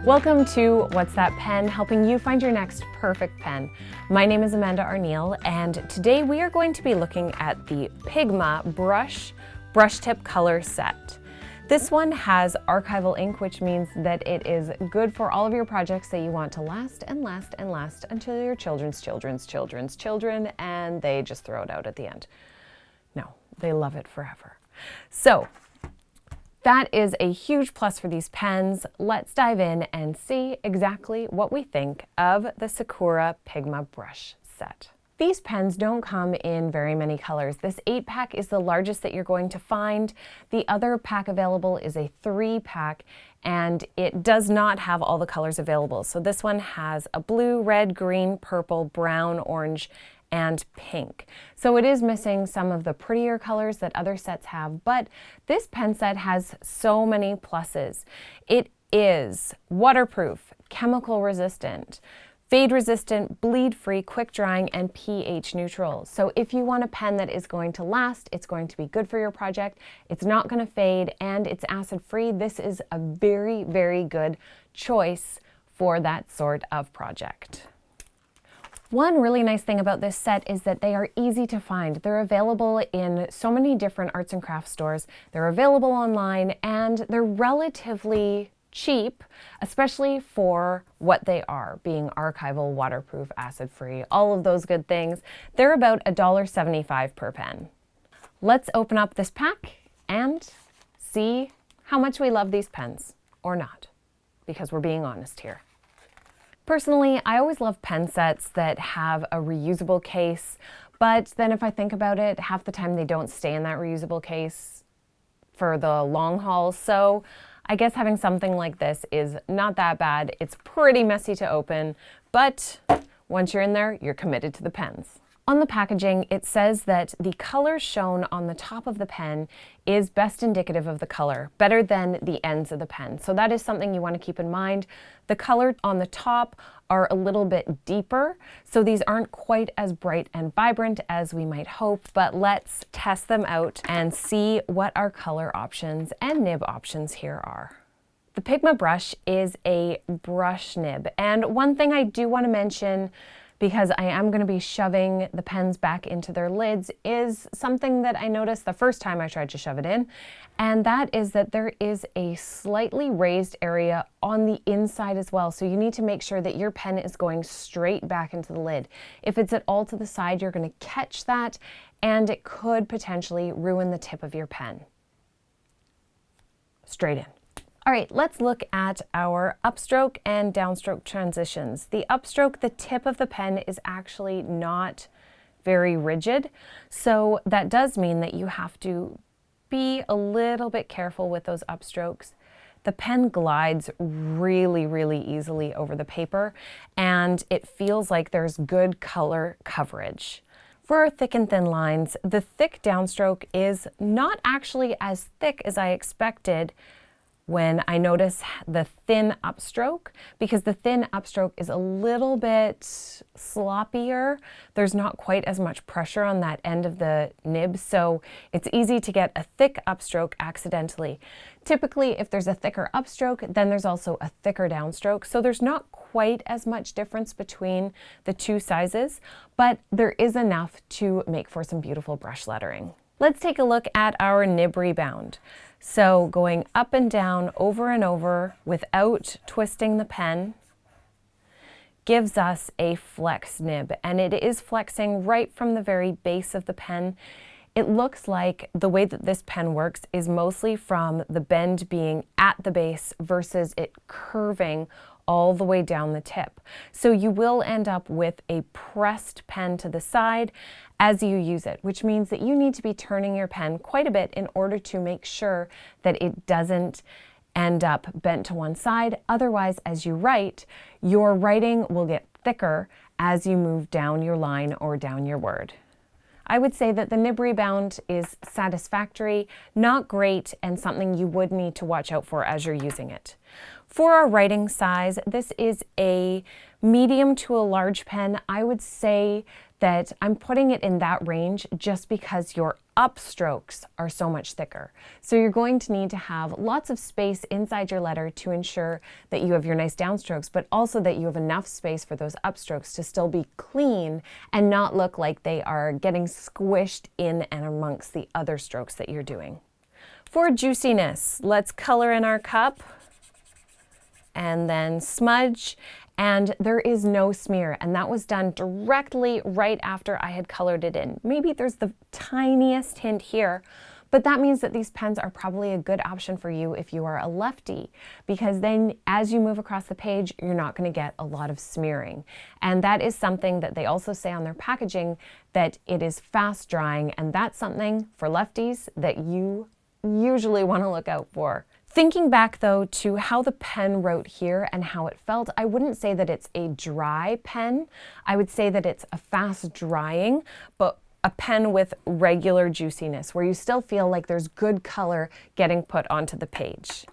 Welcome to What's That Pen, helping you find your next perfect pen. My name is Amanda Arneill, and today we are going to be looking at the Pigma brush tip color set. This one has archival ink, which means that it is good for all of your projects that you want to last and last and last until your children's children, and they just throw it out at the end. No, they love it forever. So, that is a huge plus for these pens. Let's dive in and see exactly what we think of the Sakura Pigma brush set. These pens don't come in very many colors. This 8-pack is the largest that you're going to find. The other pack available is a 3-pack, and it does not have all the colors available. So this one has a blue, red, green, purple, brown, orange, and pink. So it is missing some of the prettier colors that other sets have, but this pen set has so many pluses. It is waterproof, chemical resistant, fade resistant, bleed free, quick drying, and pH neutral. So if you want a pen that is going to last, it's going to be good for your project, it's not going to fade, and it's acid free, this is a very, very good choice for that sort of project. One really nice thing about this set is that they are easy to find. They're available in so many different arts and crafts stores. They're available online, and they're relatively cheap, especially for what they are, being archival, waterproof, acid-free, all of those good things. They're about $1.75 per pen. Let's open up this pack and see how much we love these pens, or not, because we're being honest here. Personally, I always love pen sets that have a reusable case, but then if I think about it, half the time they don't stay in that reusable case for the long haul. So I guess having something like this is not that bad. It's pretty messy to open, but once you're in there, you're committed to the pens. On the packaging, it says that the color shown on the top of the pen is best indicative of the color, better than the ends of the pen. So that is something you want to keep in mind. The color on the top are a little bit deeper, so these aren't quite as bright and vibrant as we might hope, but let's test them out and see what our color options and nib options here are. The Pigma brush is a brush nib, and one thing I do want to mention, because I am going to be shoving the pens back into their lids, is something that I noticed the first time I tried to shove it in, and that is that there is a slightly raised area on the inside as well. So you need to make sure that your pen is going straight back into the lid. If it's at all to the side, you're going to catch that, and it could potentially ruin the tip of your pen. Straight in. All right, let's look at our upstroke and downstroke transitions. The upstroke, the tip of the pen is actually not very rigid, so that does mean that you have to be a little bit careful with those upstrokes. The pen glides really, really easily over the paper, and it feels like there's good color coverage. For our thick and thin lines, the thick downstroke is not actually as thick as I expected when I notice the thin upstroke, because the thin upstroke is a little bit sloppier. There's not quite as much pressure on that end of the nib, so it's easy to get a thick upstroke accidentally. Typically, if there's a thicker upstroke, then there's also a thicker downstroke, so there's not quite as much difference between the two sizes, but there is enough to make for some beautiful brush lettering. Let's take a look at our Nib Rebound. So going up and down, over and over, without twisting the pen, gives us a flex nib, and it is flexing right from the very base of the pen. It looks like the way that this pen works is mostly from the bend being at the base versus it curving all the way down the tip. So you will end up with a pressed pen to the side as you use it, which means that you need to be turning your pen quite a bit in order to make sure that it doesn't end up bent to one side. Otherwise, as you write, your writing will get thicker as you move down your line or down your word. I would say that the Nib Rebound is satisfactory, not great, and something you would need to watch out for as you're using it. For our writing size, this is a medium to a large pen. I would say that I'm putting it in that range just because your upstrokes are so much thicker. So you're going to need to have lots of space inside your letter to ensure that you have your nice downstrokes, but also that you have enough space for those upstrokes to still be clean and not look like they are getting squished in and amongst the other strokes that you're doing. For juiciness, let's color in our cup and then smudge, and there is no smear, and that was done directly right after I had colored it in. Maybe there's the tiniest hint here, but that means that these pens are probably a good option for you if you are a lefty, because then as you move across the page, you're not going to get a lot of smearing. And that is something that they also say on their packaging, that it is fast drying, and that's something for lefties that you usually want to look out for. Thinking back though to how the pen wrote here and how it felt, I wouldn't say that it's a dry pen. I would say that it's a fast drying, but a pen with regular juiciness where you still feel like there's good color getting put onto the page.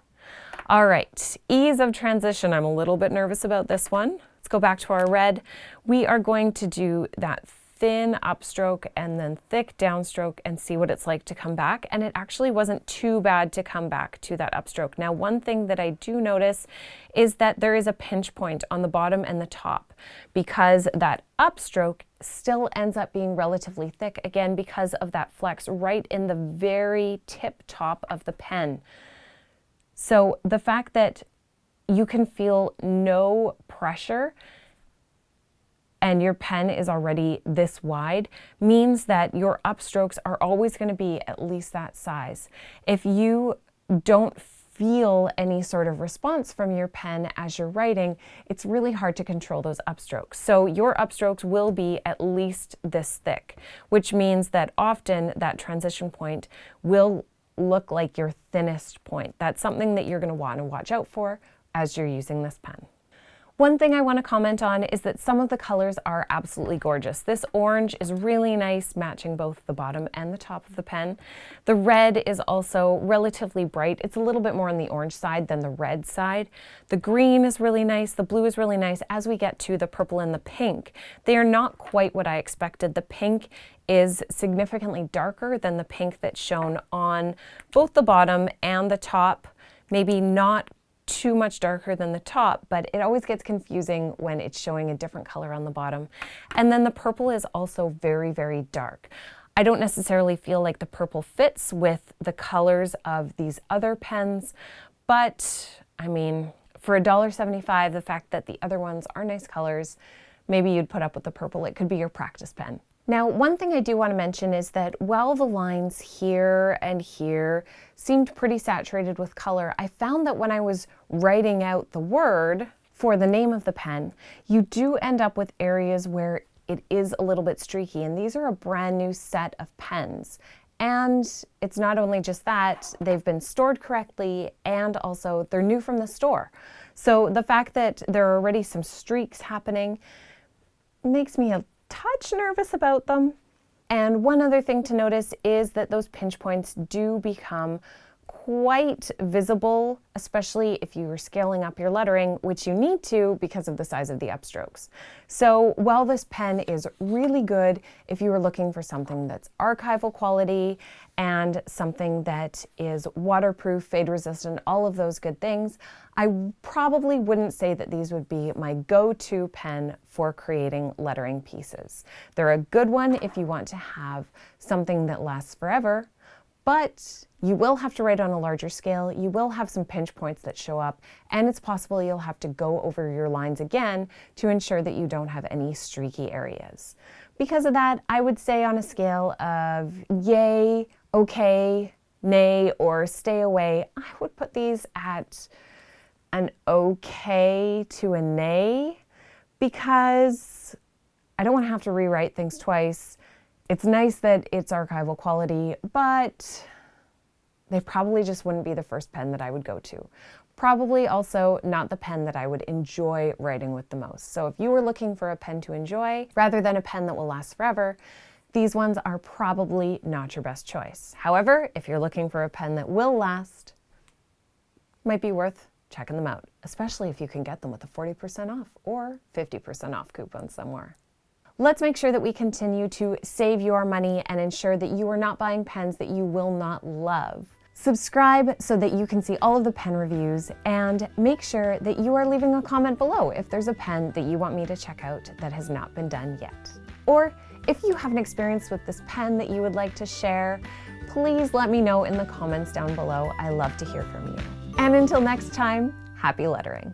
All right, ease of transition. I'm a little bit nervous about this one. Let's go back to our red. We are going to do that thin upstroke and then thick downstroke and see what it's like to come back. And it actually wasn't too bad to come back to that upstroke. Now, one thing that I do notice is that there is a pinch point on the bottom and the top because that upstroke still ends up being relatively thick, again, because of that flex right in the very tip top of the pen. So the fact that you can feel no pressure and your pen is already this wide means that your upstrokes are always going to be at least that size. If you don't feel any sort of response from your pen as you're writing, it's really hard to control those upstrokes. So your upstrokes will be at least this thick, which means that often that transition point will look like your thinnest point. That's something that you're going to want to watch out for as you're using this pen. One thing I want to comment on is that some of the colors are absolutely gorgeous. This orange is really nice, matching both the bottom and the top of the pen. The red is also relatively bright. It's a little bit more on the orange side than the red side. The green is really nice. The blue is really nice. As we get to the purple and the pink, they are not quite what I expected. The pink is significantly darker than the pink that's shown on both the bottom and the top. Maybe not too much darker than the top, but it always gets confusing when it's showing a different color on the bottom. And then the purple is also very, very dark. I don't necessarily feel like the purple fits with the colors of these other pens, but I mean, for $1.75, the fact that the other ones are nice colors, maybe you'd put up with the purple. It could be your practice pen. Now, one thing I do want to mention is that while the lines here and here seemed pretty saturated with color, I found that when I was writing out the word for the name of the pen, you do end up with areas where it is a little bit streaky, and these are a brand new set of pens. And it's not only just that, they've been stored correctly, and also they're new from the store. So the fact that there are already some streaks happening makes me a touch nervous about them. And one other thing to notice is that those pinch points do become quite visible, especially if you are scaling up your lettering, which you need to because of the size of the upstrokes. So while this pen is really good if you are looking for something that's archival quality and something that is waterproof, fade resistant, all of those good things, I probably wouldn't say that these would be my go-to pen for creating lettering pieces. They're a good one if you want to have something that lasts forever, but you will have to write on a larger scale, you will have some pinch points that show up, and it's possible you'll have to go over your lines again to ensure that you don't have any streaky areas. Because of that, I would say on a scale of yay, okay, nay, or stay away, I would put these at an okay to a nay, because I don't want to have to rewrite things twice. It's nice that it's archival quality, but they probably just wouldn't be the first pen that I would go to. Probably also not the pen that I would enjoy writing with the most. So if you were looking for a pen to enjoy rather than a pen that will last forever, these ones are probably not your best choice. However, if you're looking for a pen that will last, might be worth checking them out, especially if you can get them with a 40% off or 50% off coupon somewhere. Let's make sure that we continue to save your money and ensure that you are not buying pens that you will not love. Subscribe so that you can see all of the pen reviews, and make sure that you are leaving a comment below if there's a pen that you want me to check out that has not been done yet. Or if you have an experience with this pen that you would like to share, please let me know in the comments down below. I love to hear from you. And until next time, happy lettering.